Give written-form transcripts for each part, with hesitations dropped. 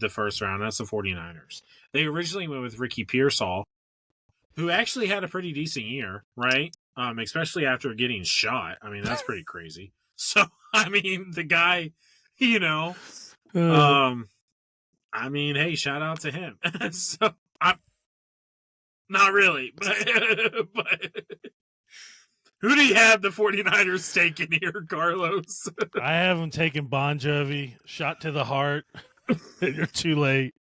the first round. That's the 49ers. They originally went with Ricky Pearsall, who actually had a pretty decent year, right? Especially after getting shot. I mean, that's pretty crazy. So, I mean, the guy, I mean, hey, shout out to him. So, I'm not really, but who do you have the 49ers taking here, Carlos? I have them taking Bon Jovi, shot to the heart. You're too late.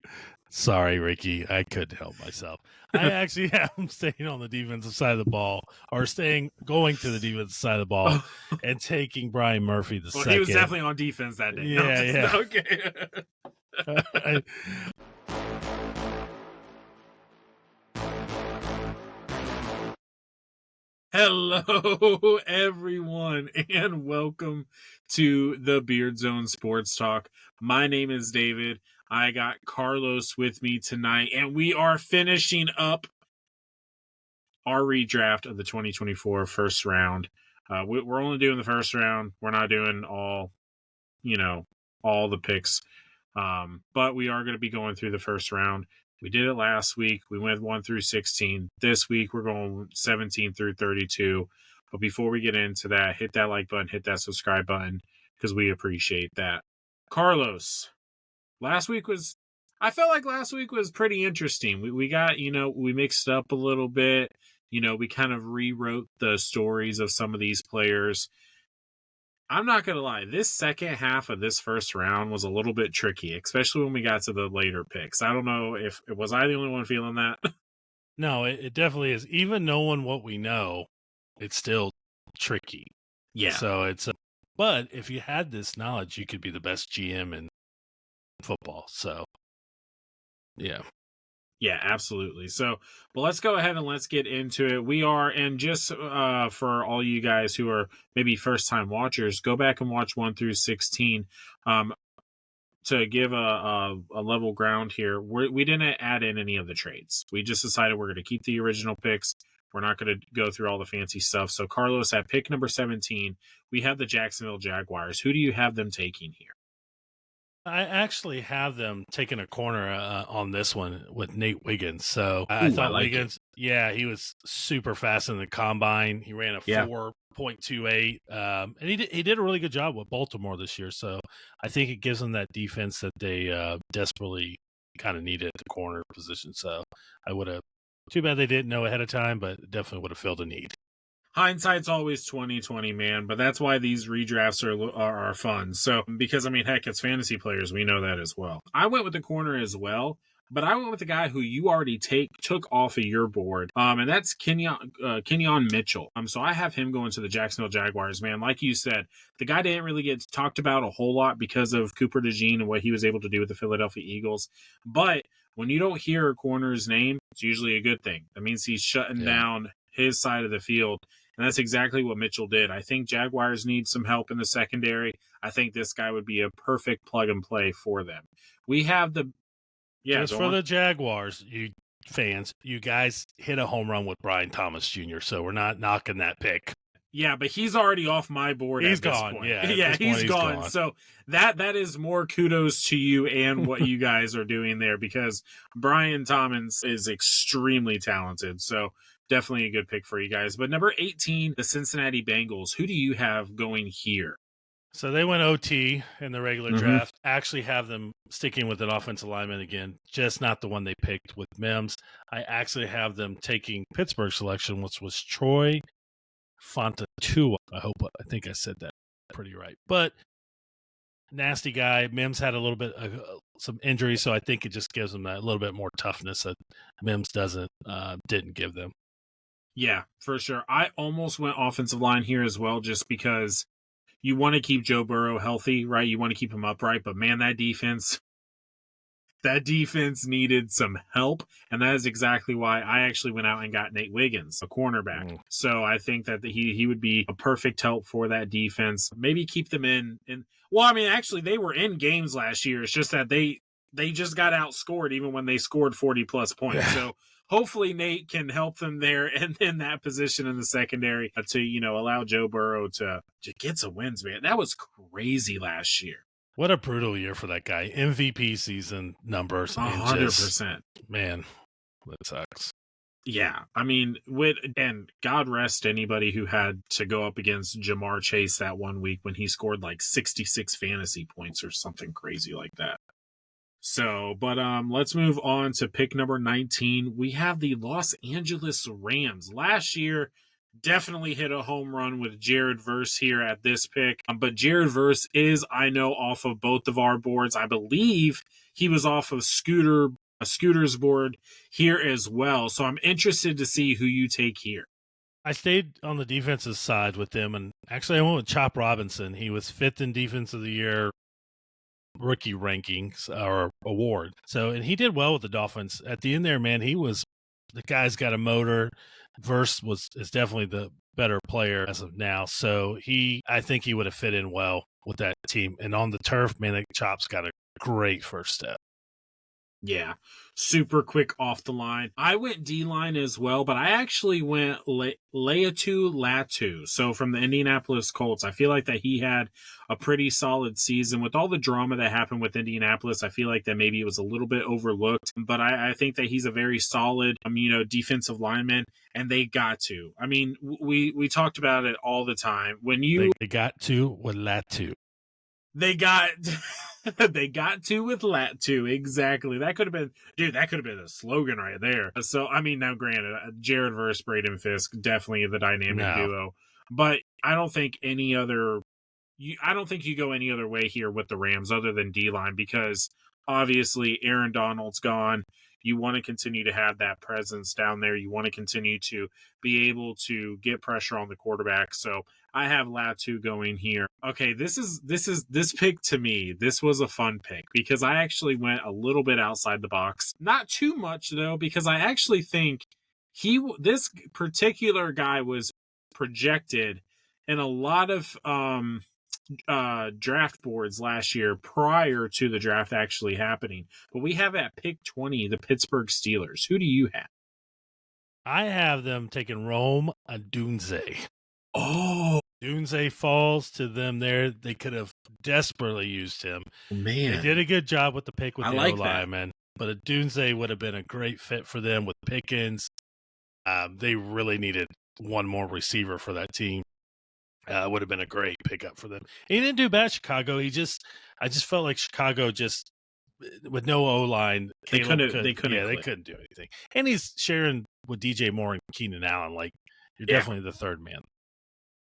Sorry, Ricky. I couldn't help myself. I actually have them staying on the defensive side of the ball, or going to the defensive side of the ball, and taking Brian Murphy the second. He was definitely on defense that day. Yeah. Okay. Hello, everyone, and welcome to the Beard Zone Sports Talk. My name is David. I got Carlos with me tonight, and we are finishing up our redraft of the 2024 first round. We're only doing the first round. We're not doing all the picks, but we are going to be going through the first round. We did it last week. We went 1 through 16. This week, we're going 17 through 32. But before we get into that, hit that like button, hit that subscribe button, because we appreciate that. Carlos, I felt like last week was pretty interesting. We got, we mixed up a little bit. We kind of rewrote the stories of some of these players. I'm not going to lie. This second half of this first round was a little bit tricky, especially when we got to the later picks. I don't know was I the only one feeling that? No, it definitely is. Even knowing what we know, it's still tricky. Yeah. So but if you had this knowledge, you could be the best GM in football. So, yeah. Yeah, absolutely. So, well, let's go ahead and let's get into it. We are, and just for all you guys who are maybe first-time watchers, go back and watch 1 through 16. To give a level ground here, we didn't add in any of the trades. We just decided we're going to keep the original picks. We're not going to go through all the fancy stuff. So, Carlos, at pick number 17, we have the Jacksonville Jaguars. Who do you have them taking here? I actually have them taking a corner on this one with Nate Wiggins. So I thought Wiggins, he was super fast in the combine. He ran a 4.28, and he did a really good job with Baltimore this year. So I think it gives them that defense that they desperately kind of needed at the corner position. So I would have. Too bad they didn't know ahead of time, but definitely would have filled a need. Hindsight's always 20/20, man, but that's why these redrafts are fun. So, because, I mean, heck, it's fantasy players. We know that as well. I went with the corner as well, but I went with the guy who you already took off of your board, and that's Kenyon Mitchell. So I have him going to the Jacksonville Jaguars, man. Like you said, the guy didn't really get talked about a whole lot because of Cooper DeJean and what he was able to do with the Philadelphia Eagles, but when you don't hear a corner's name, it's usually a good thing. That means he's shutting down his side of the field. And that's exactly what Mitchell did. I think Jaguars need some help in the secondary. I think this guy would be a perfect plug and play for them. We have the the Jaguars, you fans, you guys hit a home run with Brian Thomas Jr., so we're not knocking that pick. Yeah, but he's already off my board. He's at gone. This point. Yeah, he's gone. So that is more kudos to you and what you guys are doing there, because Brian Thomas is extremely talented. So definitely a good pick for you guys. But number 18, the Cincinnati Bengals. Who do you have going here? So they went OT in the regular draft. Actually have them sticking with an offensive lineman again, just not the one they picked with Mims. I actually have them taking Pittsburgh selection, which was Troy Fontatua. I think I said that pretty right. But nasty guy. Mims had a little bit of some injuries, so I think it just gives them a little bit more toughness that Mims didn't give them. Yeah, for sure. I almost went offensive line here as well, just because you want to keep Joe Burrow healthy, right? You want to keep him upright, but man, that defense needed some help, and that is exactly why I actually went out and got Nate Wiggins, a cornerback. So I think that he would be a perfect help for that defense. Maybe keep them in. Well, I mean, actually, they were in games last year. It's just that they just got outscored even when they scored 40-plus points. Yeah. So hopefully Nate can help them there and in that position in the secondary to, allow Joe Burrow to get some wins, man. That was crazy last year. What a brutal year for that guy. MVP season numbers and just, 100%. man, that sucks. Yeah, I mean, and God rest anybody who had to go up against Jamar Chase that one week when he scored like 66 fantasy points or something crazy like that. So, but let's move on to pick number 19. We have the Los Angeles Rams. Last year, definitely hit a home run with Jared Verse here at this pick. But Jared Verse is, I know, off of both of our boards. I believe he was off of Scooter's board here as well. So I'm interested to see who you take here. I stayed on the defensive side with them, and actually I went with Chop Robinson. He was 5th in Defense of the Year rookie rankings or award. So, and he did well with the Dolphins. At the end there, man, the guy's got a motor. Verse is definitely the better player as of now. So I think he would have fit in well with that team. And on the turf, man, that Chop's got a great first step. Yeah, super quick off the line. I went D-line as well, but I actually went Leatu Latu. So from the Indianapolis Colts, I feel like that he had a pretty solid season. With all the drama that happened with Indianapolis, I feel like that maybe it was a little bit overlooked, but I think that he's a very solid, defensive lineman, and they got to. I mean, we talked about it all the time. When they got to with Latu. They got they got to with Latu. Exactly. That could have been a slogan right there. So I mean, now granted, Jared versus Braden Fisk, definitely the dynamic duo. But I don't think you go any other way here with the Rams other than D-line, because obviously Aaron Donald's gone. You want to continue to have that presence down there. You want to continue to be able to get pressure on the quarterback. So I have Latu going here. Okay, this pick to me. This was a fun pick because I actually went a little bit outside the box. Not too much though, because I actually think this particular guy was projected in a lot of draft boards last year prior to the draft actually happening. But we have at pick 20 the Pittsburgh Steelers. Who do you have? I have them taking Rome Odunze. Oh, Odunze falls to them there. They could have desperately used him. man. They did a good job with the pick with the O-lineman. But Odunze would have been a great fit for them with Pickens. They really needed one more receiver for that team. Would have been a great pickup for them. He didn't do bad, Chicago. I just felt like Chicago just with no O-line, they couldn't do anything. And he's sharing with DJ Moore and Keenan Allen. Like, you're definitely the third man.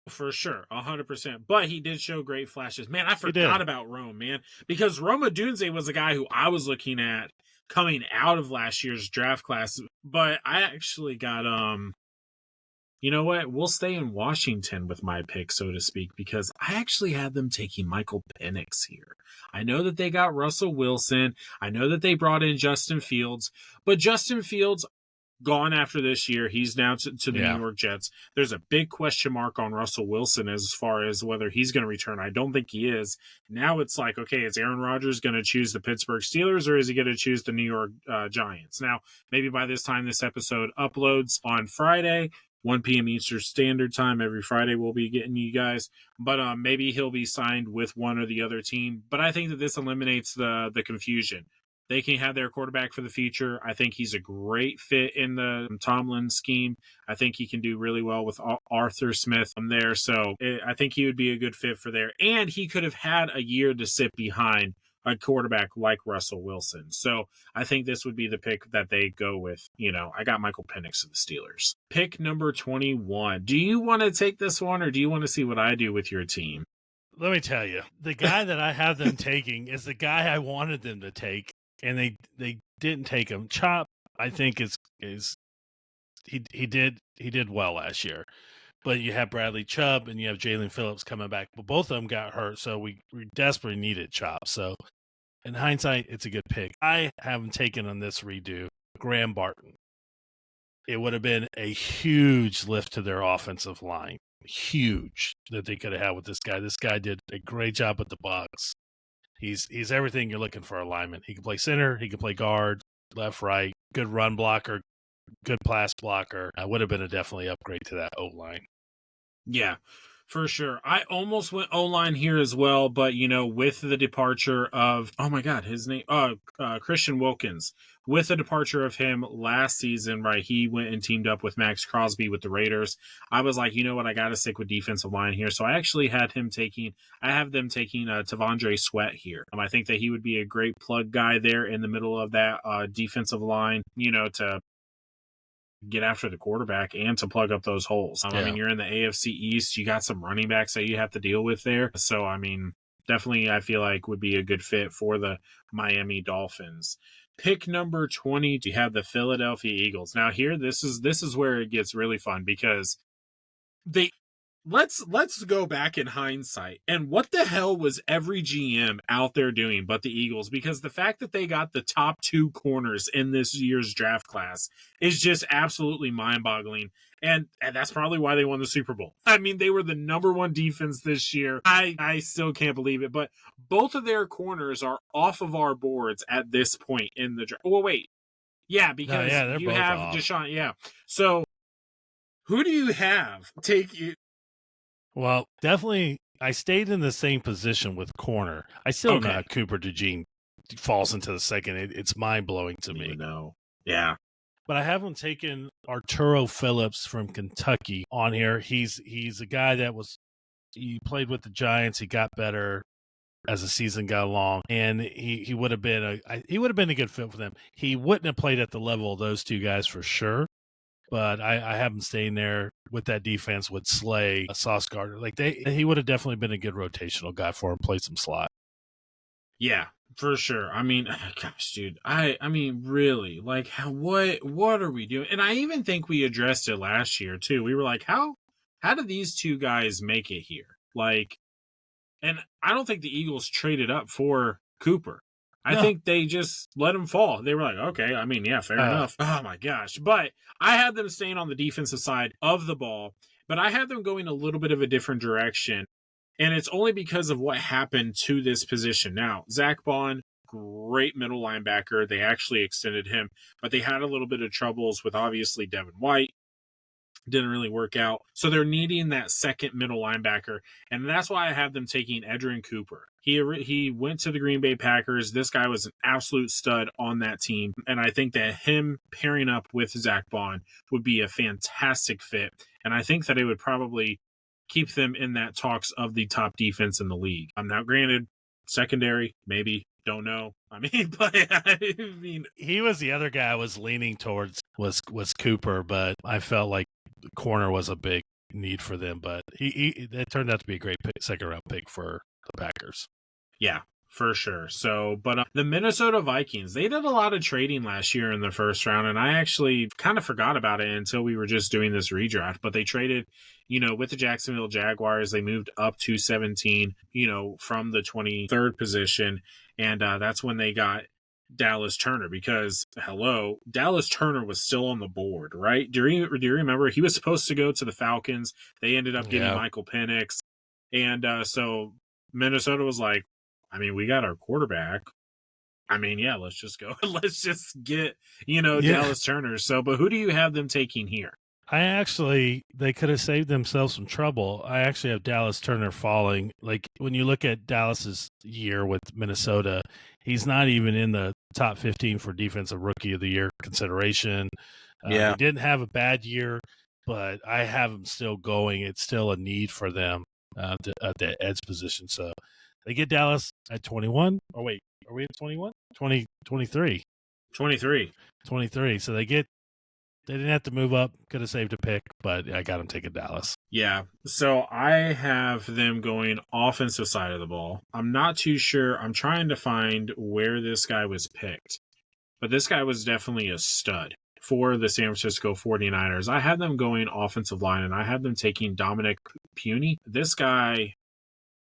For sure, 100%. But he did show great flashes. Man, I forgot about Rome, man. Because Rome Odunze was a guy who I was looking at coming out of last year's draft class. But I actually got, you know what? We'll stay in Washington with my pick, so to speak, because I actually had them taking Michael Penix here. I know that they got Russell Wilson. I know that they brought in Justin Fields. But Justin Fields, gone after this year. He's now to the New York Jets. There's a big question mark on Russell Wilson as far as whether he's going to return. I don't think he is. Now it's like, okay, is Aaron Rodgers going to choose the Pittsburgh Steelers or is he going to choose the New York Giants? Now, maybe by this time this episode uploads on Friday, 1 p.m. Eastern Standard Time. Every Friday we'll be getting you guys. But maybe he'll be signed with one or the other team. But I think that this eliminates the confusion. They can have their quarterback for the future. I think he's a great fit in the Tomlin scheme. I think he can do really well with Arthur Smith there. So I think he would be a good fit for there. And he could have had a year to sit behind a quarterback like Russell Wilson. So I think this would be the pick that they go with. I got Michael Penix of the Steelers. Pick number 21. Do you want to take this one or do you want to see what I do with your team? Let me tell you, the guy that I have them taking is the guy I wanted them to take. And they didn't take him. Chop, I think is he did well last year, but you have Bradley Chubb and you have Jalen Phillips coming back, but both of them got hurt, so we desperately needed Chop. So in hindsight, it's a good pick. I haven't taken on this redo Graham Barton. It would have been a huge lift to their offensive line, huge that they could have had with this guy. This guy did a great job with the Bucs. He's everything you're looking for a lineman. He can play center. He can play guard, left, right. Good run blocker, good pass blocker. Would have been a definitely upgrade to that O-line. Yeah, For sure. I almost went O-line here as well, but with the departure of oh my god, his name Christian Wilkins. With the departure of him last season, right, he went and teamed up with Max Crosby with the Raiders. I was like, you know what, I gotta stick with defensive line here. So I actually have them taking Tavondre Sweat here. I think that he would be a great plug guy there in the middle of that defensive line, to get after the quarterback and to plug up those holes. I mean, you're in the AFC East. You got some running backs that you have to deal with there. So, I mean, definitely I feel like would be a good fit for the Miami Dolphins. Pick number 20, you have the Philadelphia Eagles. Now here, this is where it gets really fun because they let's go back in hindsight. And what the hell was every GM out there doing but the Eagles? Because the fact that they got the top 2 corners in this year's draft class is just absolutely mind-boggling. And that's probably why they won the Super Bowl. I mean, they were the number 1 defense this year. I still can't believe it. But both of their corners are off of our boards at this point in the draft. Well, wait. Yeah, because you have off. Deshaun. Yeah. So who do you have take you? Well, definitely, I stayed in the same position with corner. I still don't know how Cooper DeJean falls into the second. It's mind-blowing to me. No. Yeah. But I haven't taken Arturo Phillips from Kentucky on here. He's a guy that he played with the Giants. He got better as the season got along, and he would have been a good fit for them. He wouldn't have played at the level of those two guys for sure. But I have him staying there with that defense with Slay, Sauce Gardner. He would have definitely been a good rotational guy for him, play some slot. Yeah, for sure. I mean, gosh, dude. I mean, really, what are we doing? And I even think we addressed it last year too. We were like, how did these two guys make it here? And I don't think the Eagles traded up for Cooper. I think they just let him fall. They were like, okay, I mean, yeah, fair enough. Oh, my gosh. But I had them staying on the defensive side of the ball, but I had them going a little bit of a different direction, and it's only because of what happened to this position. Now, Zach Bond, great middle linebacker. They actually extended him, but they had a little bit of troubles with, obviously, Devin White. Didn't really work out. So they're needing that second middle linebacker, and that's why I have them taking Edgerrin Cooper. He went to the Green Bay Packers. This guy was an absolute stud on that team, and I think that him pairing up with Zach Bond would be a fantastic fit, and I think that it would probably keep them in that talks of the top defense in the league. Now, granted, secondary, maybe, don't know. I mean, he was the other guy I was leaning towards was Cooper, but I felt like the corner was a big need for them. But it turned out to be a great second round pick for the Packers. Yeah, for sure. So, but the Minnesota Vikings, they did a lot of trading last year in the first round, and I actually kind of forgot about it until we were just doing this redraft. But they traded, with the Jacksonville Jaguars. They moved up to 17, from the 23rd position, and that's when they got Dallas Turner, because Dallas Turner was still on the board, right? Do you remember he was supposed to go to the Falcons? They ended up getting Michael Penix, and so Minnesota was like, I mean, we got our quarterback. I mean, yeah, let's just go. Let's just get, Dallas Turner. So, but who do you have them taking here? They could have saved themselves some trouble. I actually have Dallas Turner falling. Like, when you look at Dallas's year with Minnesota, he's not even in the top 15 for Defensive Rookie of the Year consideration. He didn't have a bad year, but I have him still going. It's still a need for them at the edge position. So they get Dallas at 21. Oh, wait, are we at 21? 23. 23. So they didn't have to move up. Could have saved a pick, but I got them taking Dallas. Yeah. So I have them going offensive side of the ball. I'm not too sure. I'm trying to find where this guy was picked, but this guy was definitely a stud for the San Francisco 49ers. I had them going offensive line, and I had them taking Dominic Puny. This guy,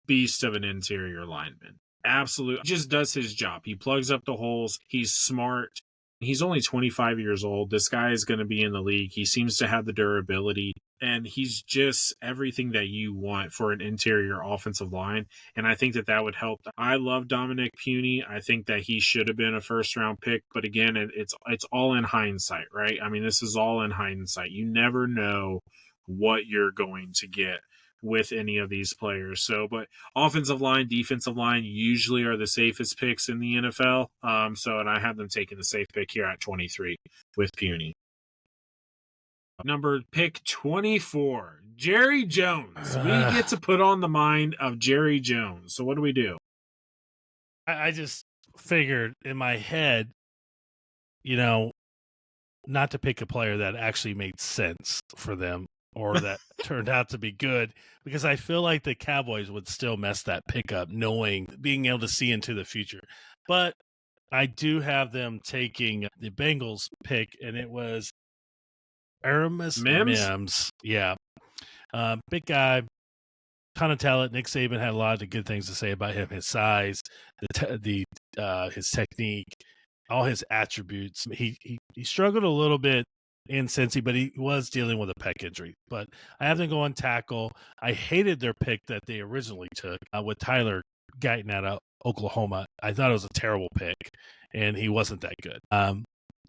beast of an interior lineman. Absolutely. Just does his job. He plugs up the holes. He's smart. He's only 25 years old. This guy is going to be in the league. He seems to have the durability, and he's just everything that you want for an interior offensive line. And I think that would help. I love Dominic Puny. I think that he should have been a first-round pick. But again, it's all in hindsight, right? I mean, this is all in hindsight. You never know what you're going to get with any of these players. So, but offensive line, defensive line usually are the safest picks in the NFL. And I have them taking the safe pick here at 23 with Puny. Number pick 24, Jerry Jones. We get to put on the mind of Jerry Jones. So what do we do? I just figured in my head, not to pick a player that actually made sense for them or that turned out to be good, because I feel like the Cowboys would still mess that pick up, being able to see into the future. But I do have them taking the Bengals pick, and it was Aramis Mims. Yeah. Big guy, ton of talent. Nick Saban had a lot of good things to say about him, his size, his technique, all his attributes. He struggled a little bit in Cincy, but he was dealing with a pec injury. But I have them going tackle. I hated their pick that they originally took with Tyler Guyton out of Oklahoma. I thought it was a terrible pick, and he wasn't that good.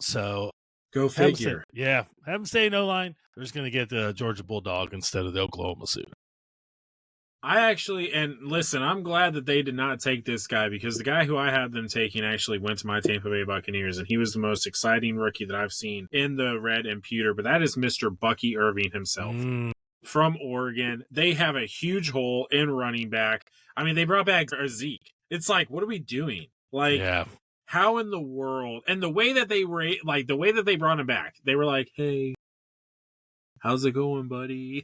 So go figure. Have him stay in O-line. They're just going to get the Georgia Bulldog instead of the Oklahoma suit. Listen, I'm glad that they did not take this guy, because the guy who I had them taking actually went to my Tampa Bay Buccaneers, and he was the most exciting rookie that I've seen in the red and pewter, but that is Mr. Bucky Irving himself. From Oregon. They have a huge hole in running back. I mean, they brought back Zeke. It's like, what are we doing? How in the world? And the way that they brought him back, they were like, hey, how's it going, buddy?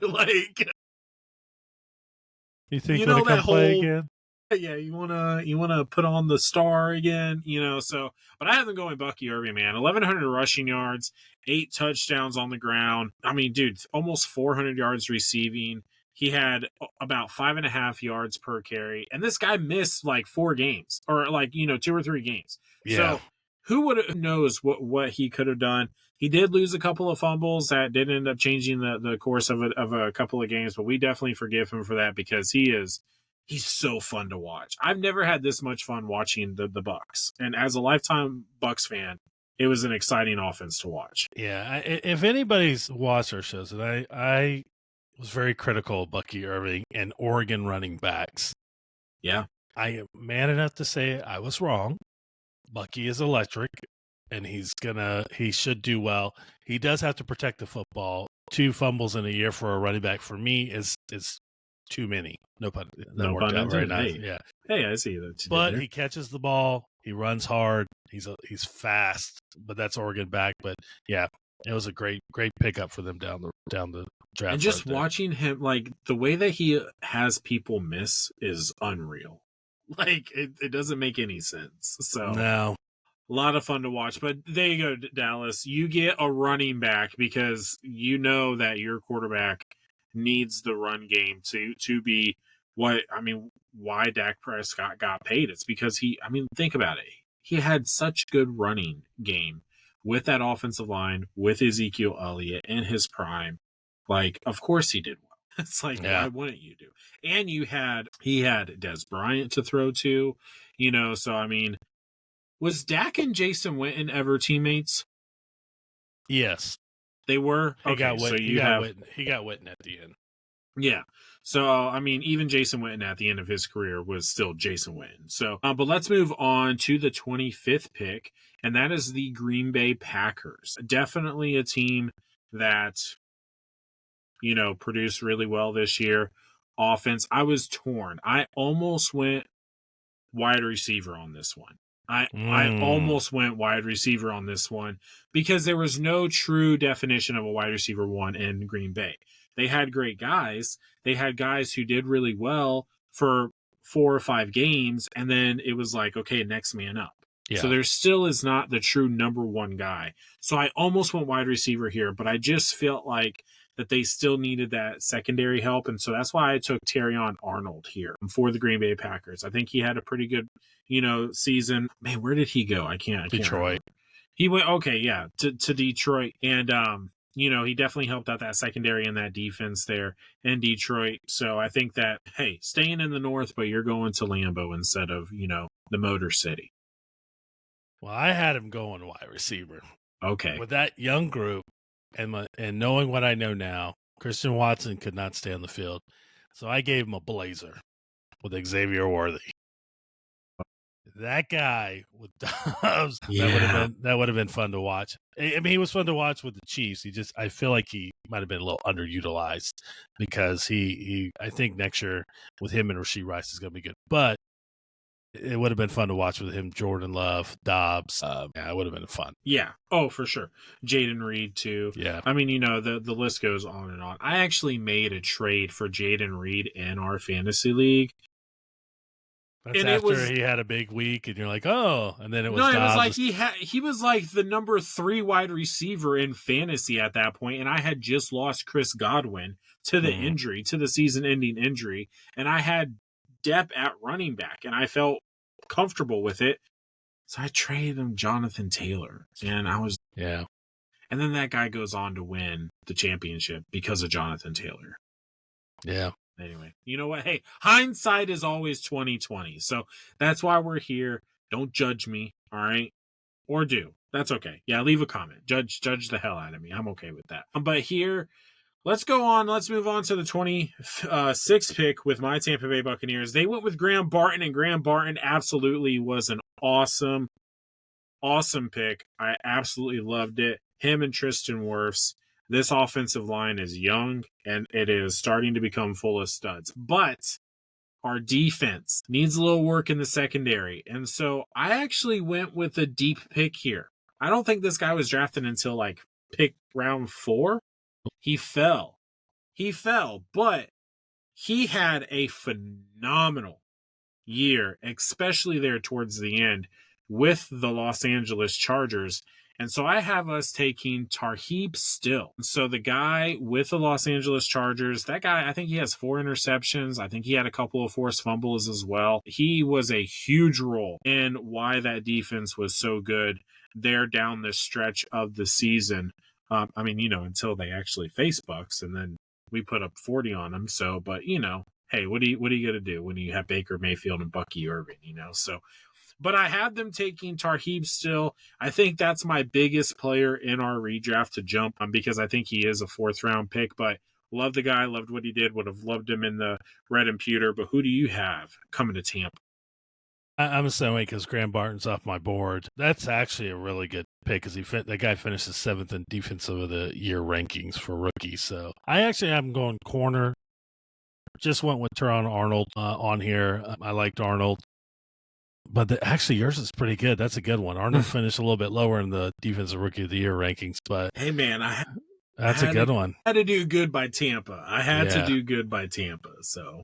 You think you want to come play again? Yeah, you wanna put on the star again, So, but I have them going Bucky Irving, man. 1,100 rushing yards, 8 touchdowns on the ground. I mean, dude, almost 400 yards receiving. He had about 5.5 yards per carry, and this guy missed 4 games, or 2 or 3 games. Yeah. So who knows what he could have done. He did lose a couple of fumbles that did end up changing the course of a couple of games, but we definitely forgive him for that, because he's so fun to watch. I've never had this much fun watching the Bucs, and as a lifetime Bucs fan, it was an exciting offense to watch. Yeah, if anybody's watched our shows, and I was very critical of Bucky Irving and Oregon running backs. Yeah, I am man enough to say I was wrong. Bucky is electric, and he should do well. He does have to protect the football. 2 fumbles in a year for a running back, for me, is too many. No pun. That worked out very nice. Yeah. Hey, I see that. But he catches the ball. He runs hard. He's fast. But that's Oregon back. But yeah, it was a great pickup for them down the draft. And just watching him, the way that he has people miss is unreal. It doesn't make any sense. So no. A lot of fun to watch. But there you go, Dallas. You get a running back, because you know that your quarterback needs the run game to be why Dak Prescott got paid. It's because think about it. He had such good running game with that offensive line, with Ezekiel Elliott in his prime. Of course he did well. It's why wouldn't you do? And he had Des Bryant to throw to, so was Dak and Jason Witten ever teammates? Yes. They were? He got Witten at the end. Yeah. So, even Jason Witten at the end of his career was still Jason Witten. So, but let's move on to the 25th pick, and that is the Green Bay Packers. Definitely a team that, produced really well this year. Offense, I was torn. I almost went wide receiver on this one. I almost went wide receiver on this one, because there was no true definition of a wide receiver 1 in Green Bay. They had great guys. They had guys who did really well for 4 or 5 games, and then it was okay, next man up. Yeah. So there still is not the true number 1 guy. So I almost went wide receiver here, but I just felt like that they still needed that secondary help, and so that's why I took Terrion Arnold here for the Green Bay Packers. I think he had a pretty good, season. Man, where did he go? I can't Detroit. Remember. He went to Detroit, and he definitely helped out that secondary and that defense there in Detroit. So I think that, hey, staying in the North, but you're going to Lambeau instead of the Motor City. Well, I had him going wide receiver. Okay, with that young group. And knowing what I know now, Christian Watson could not stay on the field. So I gave him a blazer with Xavier Worthy. That guy with Dobbs, that would have been fun to watch. I mean, he was fun to watch with the Chiefs. I feel like he might have been a little underutilized because I think next year with him and Rashee Rice is going to be good. But it would have been fun to watch with him, Jordan Love, Dobbs. Yeah, it would have been fun. Yeah. Oh, for sure. Jaden Reed, too. Yeah. I mean, the list goes on and on. I actually made a trade for Jaden Reed in our fantasy league. That's and after he had a big week, and you're like, oh, and then it was. No, it was like he was like the number 3 wide receiver in fantasy at that point, and I had just lost Chris Godwin to the injury, to the season-ending injury, and I had depth at running back, and I felt comfortable with it, so I traded him Jonathan Taylor, and I was and then that guy goes on to win the championship because of Jonathan Taylor. Yeah. Anyway, you know what? Hey, hindsight is always 20/20. So that's why we're here. Don't judge me, all right? Or do. That's okay. Yeah, leave a comment. Judge the hell out of me. I'm okay with that. But here, let's go on. Let's move on to the 26th pick with my Tampa Bay Buccaneers. They went with Graham Barton, and Graham Barton absolutely was an awesome pick. I absolutely loved it. Him and Tristan Wirfs. This offensive line is young, and it is starting to become full of studs. But our defense needs a little work in the secondary. And so I actually went with a deep pick here. I don't think this guy was drafted until like pick round 4. He fell, but he had a phenomenal year, especially there towards the end with the Los Angeles Chargers. And so I have us taking Tarheeb Still. So the guy with the Los Angeles Chargers, that guy, I think he has 4 interceptions. I think he had a couple of forced fumbles as well. He was a huge role in why that defense was so good there down the stretch of the season. I mean, until they actually face Bucks, and then we put up 40 on them. So, but hey, what are you going to do when you have Baker Mayfield and Bucky Irving, So, but I had them taking Tarheeb Still. I think that's my biggest player in our redraft to jump because I think he is a 4th-round pick. But love the guy, loved what he did, would have loved him in the red and pewter. But who do you have coming to Tampa? I'm the same way because Graham Barton's off my board. That's actually a really good pick because that guy finishes 7th in defensive of the year rankings for rookies. So I actually am going corner. Just went with Teron Arnold on here. I liked Arnold. But actually, yours is pretty good. That's a good one. Arnold finished a little bit lower in the defensive rookie of the year rankings, but hey, man, that's a good one. I had to do good by Tampa. So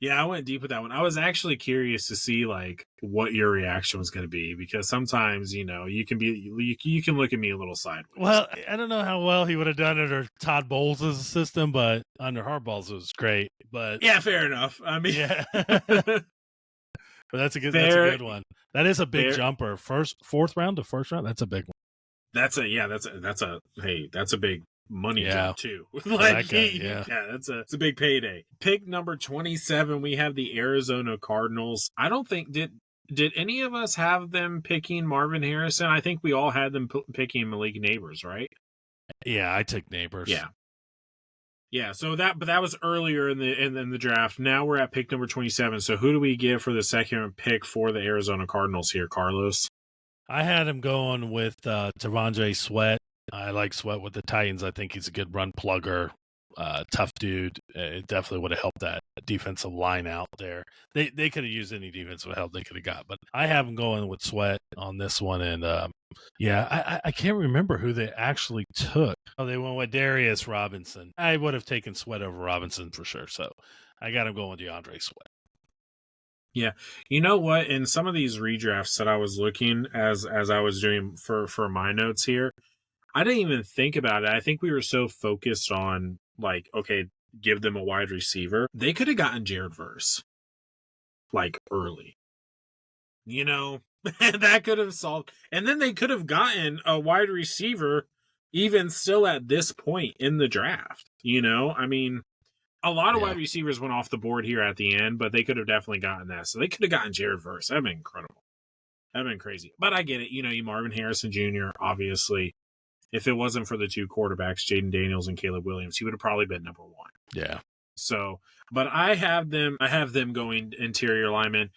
yeah, I went deep with that one. I was actually curious to see like what your reaction was going to be because sometimes you can look at me a little sideways. Well, I don't know how well he would have done it under Todd Bowles' system, but under Harbaugh's it was great. But yeah, fair enough. I mean, yeah. But that's a good one. That is a big jumper. 4th round to 1st round. That's a big one. That's a big money jump too. That's a big payday. Pick number 27, we have the Arizona Cardinals. I don't think did any of us have them picking Marvin Harrison? I think we all had them picking Malik Neighbors, right? Yeah, I took Neighbors. Yeah, so that was earlier in the draft. Now we're at pick number 27. So who do we give for the second pick for the Arizona Cardinals here, Carlos? I had him going with T'Vondre Sweat. I like Sweat with the Titans. I think he's a good run plugger, tough dude. It definitely would have helped that defensive line out there. They could have used any defensive help they could have got, but I have him going with Sweat on this one. And I can't remember who they actually took. Oh, they went with Darius Robinson. I would have taken Sweat over Robinson for sure. So I got him going with DeAndre Sweat. Yeah. You know what? In some of these redrafts that I was looking as I was doing for my notes here, I didn't even think about it. I think we were so focused on like, okay, give them a wide receiver. They could have gotten Jared Verse like early. That could have solved. And then they could have gotten a wide receiver even still at this point in the draft. I mean, a lot of wide receivers went off the board here at the end, but they could have definitely gotten that. So they could have gotten Jared Verse. That'd been incredible. That'd been crazy. But I get it. You Marvin Harrison Jr., obviously, if it wasn't for the 2 quarterbacks, Jaden Daniels and Caleb Williams, he would have probably been number 1. Yeah. So, but I have them going interior linemen.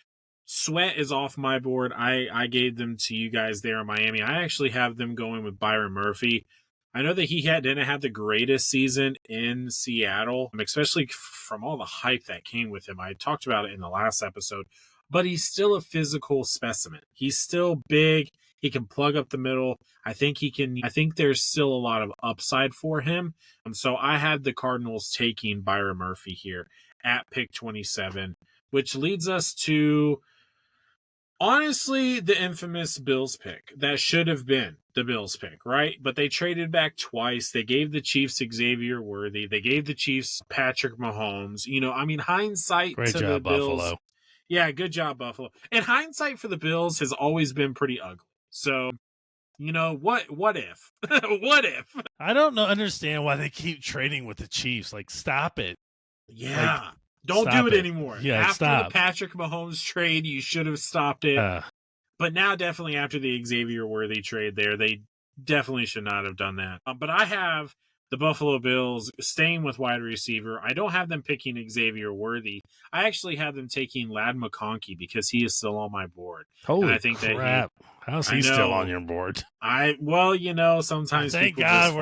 Sweat is off my board. I gave them to you guys there in Miami. I actually have them going with Byron Murphy. I know that he didn't have the greatest season in Seattle, especially from all the hype that came with him. I talked about it in the last episode, but he's still a physical specimen. He's still big. He can plug up the middle. I think there's still a lot of upside for him. So I had the Cardinals taking Byron Murphy here at pick 27, which leads us to, honestly, the infamous Bills pick. That should have been the Bills pick, right? But they traded back twice. They gave the Chiefs Xavier Worthy. They gave the Chiefs Patrick Mahomes. Hindsight Great to job, the Bills. Buffalo. Yeah, good job, Buffalo. And hindsight for the Bills has always been pretty ugly. So, what if? What if? I don't understand why they keep trading with the Chiefs. Like, stop it. Yeah. Don't do it anymore. Yeah, after stop. the Patrick Mahomes trade, you should have stopped it. But now, definitely after the Xavier Worthy trade there, they definitely should not have done that. But I have the Buffalo Bills staying with wide receiver. I don't have them picking Xavier Worthy. I actually have them taking Ladd McConkey because he is still on my board. Holy crap. How's he still on your board? Sometimes thank God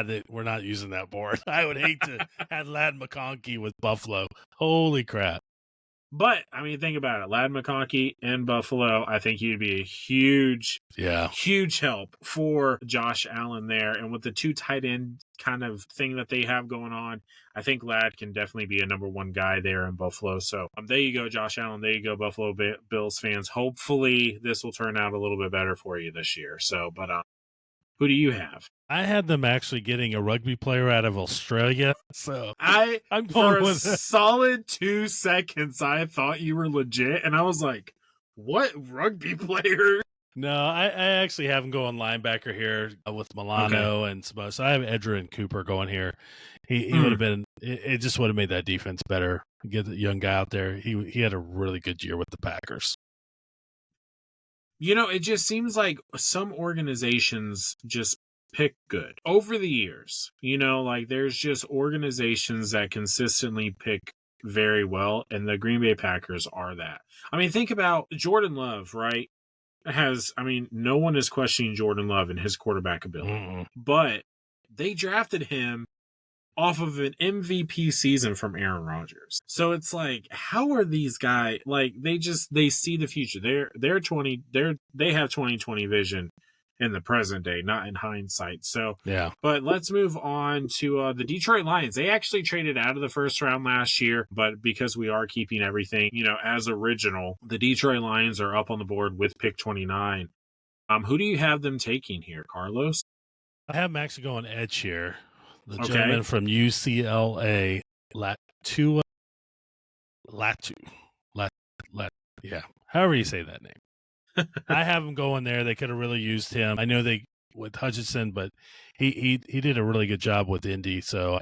that we're not using that board. I would hate to have Ladd McConkey with Buffalo. Holy crap. But, think about it. Ladd McConkey in Buffalo, I think he'd be a huge help for Josh Allen there. And with the two tight end kind of thing that they have going on, I think Ladd can definitely be a number one guy there in Buffalo. So there you go, Josh Allen. There you go, Buffalo Bills fans. Hopefully this will turn out a little bit better for you this year. So, but who do you have? I had them actually getting a rugby player out of Australia. So I'm going for a solid 2 seconds, I thought you were legit. And I was like, what rugby player? No, I actually have him going linebacker here with Milano and Samoa. So I have Edgerrin Cooper going here. He would have been, it just would have made that defense better. Get the young guy out there. He had a really good year with the Packers. It just seems like some organizations just pick good over the years. There's just organizations that consistently pick very well, and the Green Bay Packers are that. Think about Jordan Love, right? No one is questioning Jordan Love and his quarterback ability, but they drafted him off of an MVP season from Aaron Rodgers. So it's like, how are these guys, they see the future. They have 2020 vision in the present day, not in hindsight. So, yeah. But let's move on to the Detroit Lions. They actually traded out of the first round last year, but because we are keeping everything, as original, the Detroit Lions are up on the board with pick 29. Who do you have them taking here, Carlos? I have them actually going edge here. The gentleman from UCLA, Latu. Yeah, however you say that name. I have him going there. They could have really used him. I know they with Hutchinson, but he did a really good job with Indy. So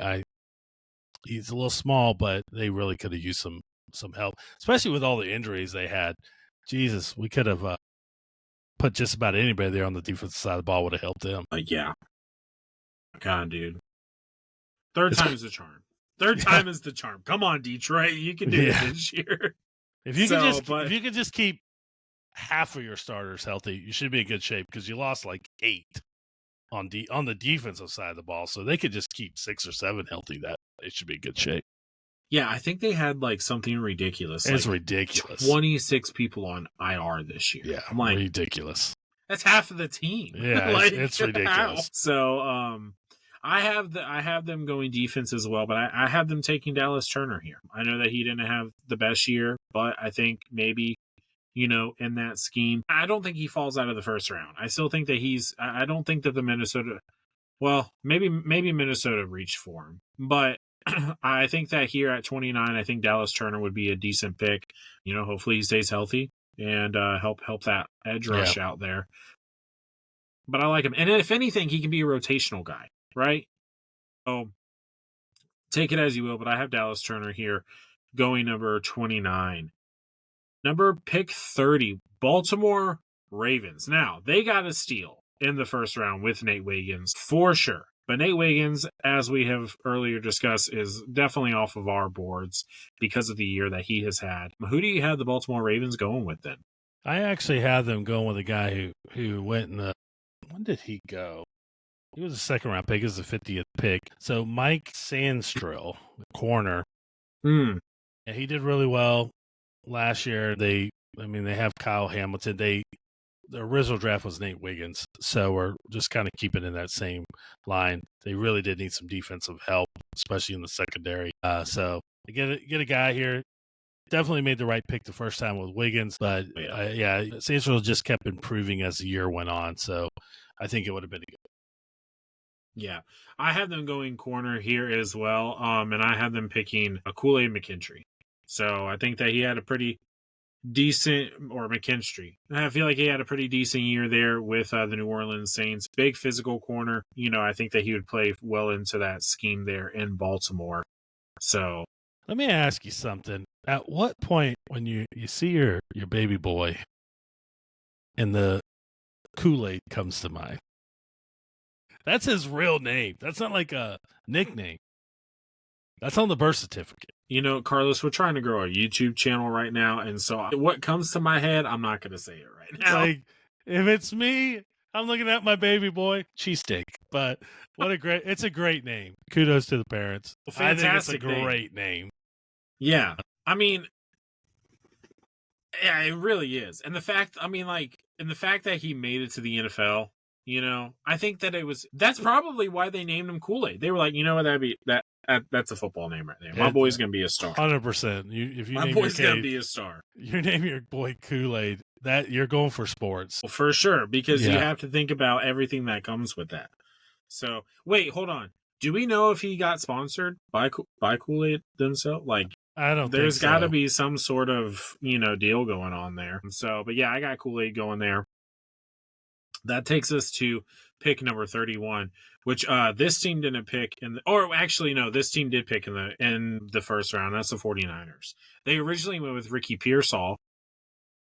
he's a little small, but they really could have used some help, especially with all the injuries they had. Jesus, we could have put just about anybody there on the defensive side of the ball would have helped them. Yeah. God, dude. Third time is the charm. Third time is the charm. Come on, Detroit. You can do it this year. If you could just keep half of your starters healthy, you should be in good shape because you lost like 8 on the defensive side of the ball. So they could just keep 6 or 7 healthy. That they should be in good shape. Yeah, I think they had something ridiculous. It's ridiculous. 26 people on IR this year. Yeah, I'm ridiculous. That's half of the team. Yeah, it's ridiculous. So, I have them going defense as well, but I have them taking Dallas Turner here. I know that he didn't have the best year, but I think maybe, in that scheme, I don't think he falls out of the first round. I still think that I don't think that the Minnesota, well, maybe Minnesota reached for him, but I think that here at 29, I think Dallas Turner would be a decent pick. Hopefully he stays healthy and help that edge rush out there. But I like him. And if anything, he can be a rotational guy. Right? So take it as you will, but I have Dallas Turner here going number 29. Number pick 30, Baltimore Ravens. Now, they got a steal in the first round with Nate Wiggins for sure. But Nate Wiggins, as we have earlier discussed, is definitely off of our boards because of the year that he has had. Who do you have the Baltimore Ravens going with then? I actually have them going with a guy who went in the – when did he go? He was a second-round pick. He was the 50th pick. So Mike Sandstrill, the corner, Hmm. and he did really well last year. They have Kyle Hamilton. The original draft was Nate Wiggins, so we're just kind of keeping in that same line. They really did need some defensive help, especially in the secondary. So get a guy here. Definitely made the right pick the first time with Wiggins, but Sandstrill just kept improving as the year went on. So I think it would have been a good. Yeah, I have them going corner here as well, and I have them picking a Kool-Aid McKinstry. So I think that he had a pretty decent, or McKinstry. I feel like he had a pretty decent year there with the New Orleans Saints. Big physical corner. I think that he would play well into that scheme there in Baltimore. So let me ask you something. At what point when you see your baby boy and the Kool-Aid comes to mind? That's his real name. That's not like a nickname. That's on the birth certificate. Carlos, we're trying to grow a YouTube channel right now, and so what comes to my head, I'm not going to say it right now. Like, if it's me, I'm looking at my baby boy, cheesesteak. But it's a great name. Kudos to the parents. Well, fantastic. I think it's a great name. Yeah. I mean, yeah, it really is. And the fact that he made it to the NFL, I think that that's probably why they named him Kool-Aid. They were like, that's a football name right there. My boy's going to be a star. 100%. My boy's going to be a star. You name your boy Kool-Aid, that you're going for sports. Well, for sure, because you have to think about everything that comes with that. So, wait, hold on. Do we know if he got sponsored by Kool-Aid themselves? Like, I don't think so. There's got to be some sort of, deal going on there. So, but yeah, I got Kool-Aid going there. That takes us to pick number 31, which this team didn't pick this team did pick in the first round. That's the 49ers. They originally went with Ricky Pearsall,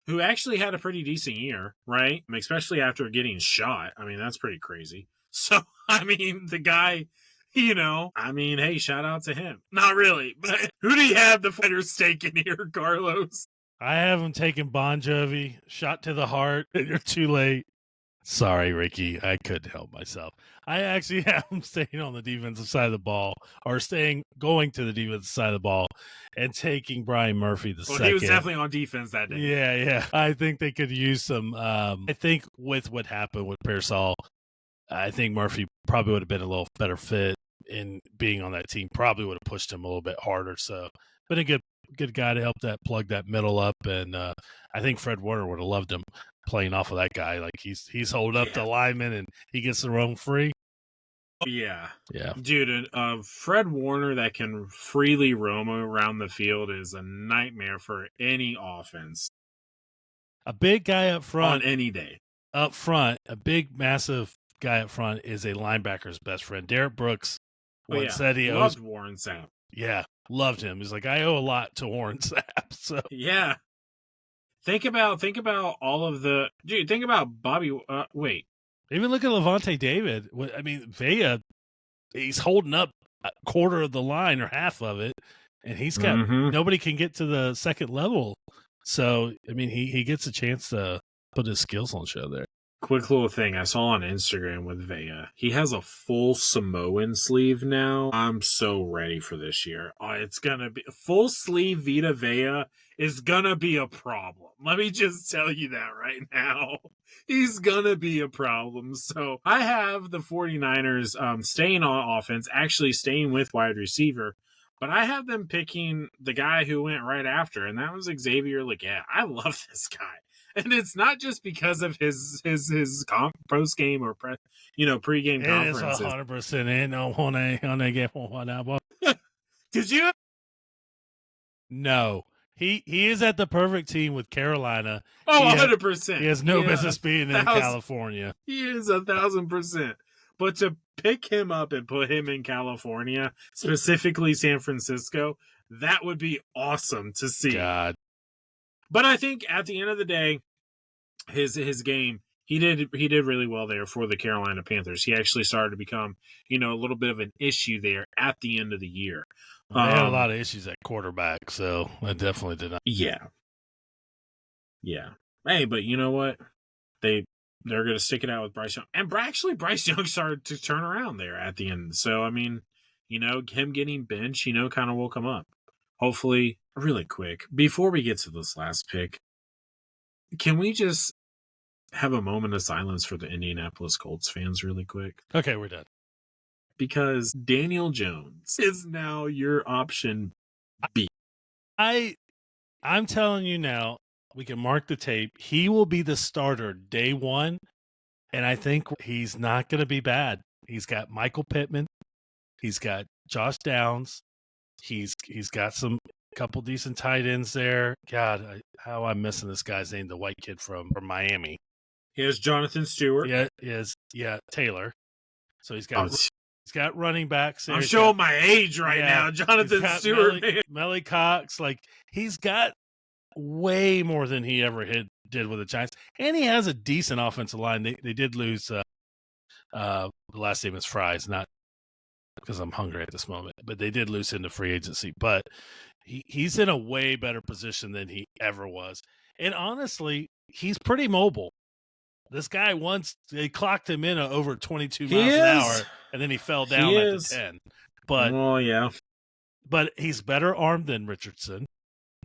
who actually had a pretty decent year, right? Especially after getting shot. I mean, that's pretty crazy. So, the guy, hey, shout out to him. Not really, but who do you have the fighters taking here, Carlos? I have him taking Bon Jovi, shot to the heart, and you're too late. Sorry, Ricky. I couldn't help myself. I actually have him staying on the defensive side of the ball, or going to the defensive side of the ball, and taking Brian Murphy the second. He was definitely on defense that day. Yeah. I think they could use some. I think with what happened with Pearsall, I think Murphy probably would have been a little better fit in being on that team. Probably would have pushed him a little bit harder. So, but a good guy to help plug that middle up, and I think Fred Warner would have loved him playing off of that guy. Like he's holding up the lineman and he gets the roam free. Yeah. Dude, Fred Warner that can freely roam around the field is a nightmare for any offense. A big guy up front on any day. Up front, a big massive guy up front is a linebacker's best friend. Derek Brooks said he loved Warren Sapp. Yeah, loved him. He's like, I owe a lot to Warren Sapp. So yeah. Think about all of the dude. Think about Bobby. Wait. Even look at Levante David. Vea, he's holding up a quarter of the line or half of it, and he's got nobody can get to the second level. So he gets a chance to put his skills on show there. Quick little thing I saw on Instagram with Vea. He has a full Samoan sleeve now. I'm so ready for this year. It's going to be full sleeve Vita Vea is going to be a problem. Let me just tell you that right now. He's going to be a problem. So I have the 49ers staying on offense, actually staying with wide receiver. But I have them picking the guy who went right after, and that was Xavier Legette. I love this guy. And it's not just because of his post game or pregame conferences. It's 100%. Ain't no one get one. Did you? No, he is at the perfect team with Carolina. 100%. He has no business being in California. He is 1,000%. But to pick him up and put him in California, specifically San Francisco, that would be awesome to see. God. But I think at the end of the day, his game, He did really well there for the Carolina Panthers. He actually started to become, a little bit of an issue there at the end of the year. They had a lot of issues at quarterback, so that definitely did not. Yeah. Yeah. Hey, but you know what? They're going to stick it out with Bryce Young. And Bryce Young started to turn around there at the end. So, I mean, him getting benched, kind of woke him up. Hopefully, really quick, before we get to this last pick, can we just have a moment of silence for the Indianapolis Colts fans really quick? Okay, we're done. Because Daniel Jones is now your option B. I'm telling you now, we can mark the tape. He will be the starter day one, and I think he's not going to be bad. He's got Michael Pittman. He's got Josh Downs. He's got some couple decent tight ends there. God, how I'm missing this guy's name, the white kid from Miami. He has Jonathan Stewart. Yeah, Taylor. So he's got running backs there. I'm showing my age now. Jonathan Stewart. Melly Cox. Like, he's got way more than he ever did with the Giants. And he has a decent offensive line. They did lose the last name is Fries, not because I'm hungry at this moment, but they did lose him to free agency. But he's in a way better position than he ever was. And honestly, he's pretty mobile. This guy they clocked him in over 22 miles an hour, and then he fell down at the 10. But, yeah. But he's better armed than Richardson.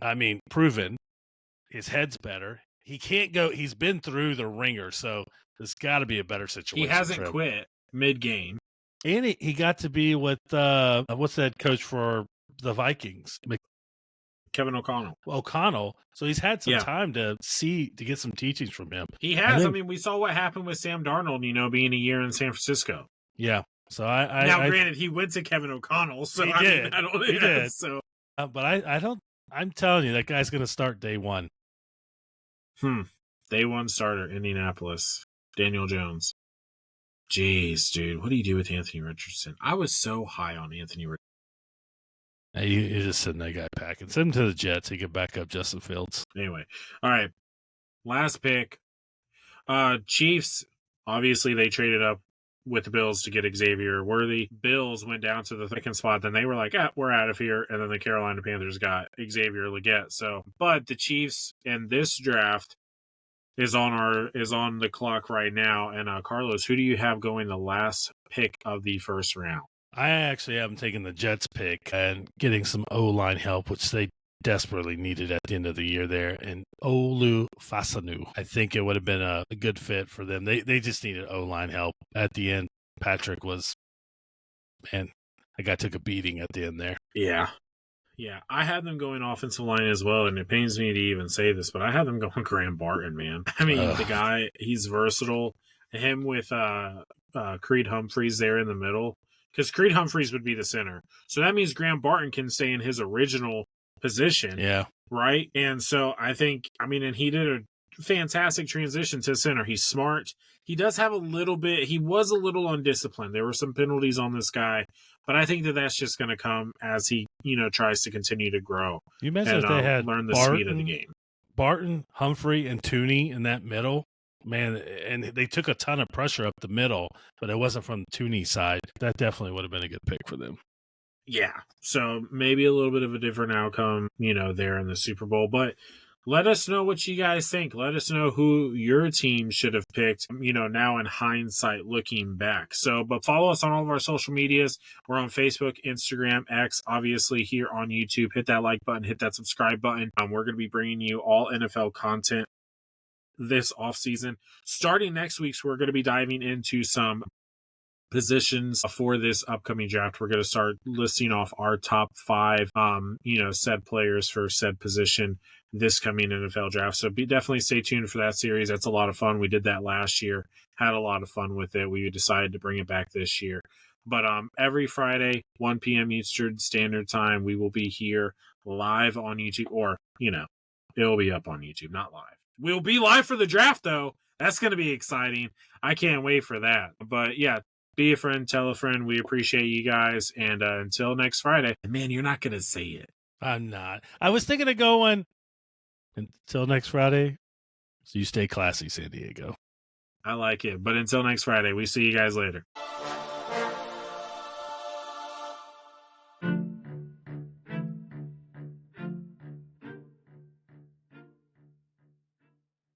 I mean, proven. His head's better. He can't go. He's been through the ringer, so there's got to be a better situation. He hasn't quit mid-game. And he got to be with, what's that coach for the Vikings? Kevin O'Connell. So he's had some time to get some teachings from him. He has. I mean, we saw what happened with Sam Darnold, being a year in San Francisco. Yeah. So granted, he went to Kevin O'Connell, so he did. He did. So, but I don't. I'm telling you, that guy's going to start day one. Day one starter, Indianapolis, Daniel Jones. Jeez, dude, what do you do with Anthony Richardson? I was so high on Anthony Richardson. You're just sitting that guy packing. Send him to the Jets. He could back up Justin Fields. Anyway, all right. Last pick. Chiefs, obviously they traded up with the Bills to get Xavier Worthy. Bills went down to the second spot. Then they were like, we're out of here. And then the Carolina Panthers got Xavier Legette. But the Chiefs in this draft is on the clock right now. And Carlos, who do you have going the last pick of the first round? I actually haven't taken the Jets pick and getting some O-line help, which they desperately needed at the end of the year there. And Olu Fasanu, I think it would have been a good fit for them. They just needed O-line help at the end. Patrick was, man, that guy took a beating at the end there. Yeah. Yeah, I had them going offensive line as well, and it pains me to even say this, but I had them going Graham Barton, man. I mean, the guy, he's versatile. Him with Creed Humphreys there in the middle, because Creed Humphreys would be the center. So that means Graham Barton can stay in his original position. Yeah. Right? And so I think, and he did a fantastic transition to center. He's smart. He does have he was a little undisciplined. There were some penalties on this guy, but I think that's just going to come as he, tries to continue to grow. You mentioned they had learn the speed of the game. Barton, Humphrey, and Tooney in that middle. Man, and they took a ton of pressure up the middle, but it wasn't from the Tooney side. That definitely would have been a good pick for them. Yeah, so maybe a little bit of a different outcome, there in the Super Bowl. But let us know what you guys think. Let us know who your team should have picked, now in hindsight looking back. But follow us on all of our social medias. We're on Facebook, Instagram, X, obviously here on YouTube. Hit that like button, hit that subscribe button. We're going to be bringing you all NFL content this offseason. Starting next week, we're going to be diving into some positions for this upcoming draft. We're going to start listing off our top 5, said players for said position this coming NFL draft. So definitely stay tuned for that series. That's a lot of fun. We did that last year, had a lot of fun with it. We decided to bring it back this year. But every Friday, 1 p.m. Eastern Standard Time, we will be here live on YouTube, or, it'll be up on YouTube, not live. We'll be live for the draft, though. That's going to be exciting. I can't wait for that. But yeah, be a friend, tell a friend. We appreciate you guys. And until next Friday. Man, you're not going to say it. I'm not. I was thinking of going until next Friday. So you stay classy, San Diego. I like it. But until next Friday, we see you guys later.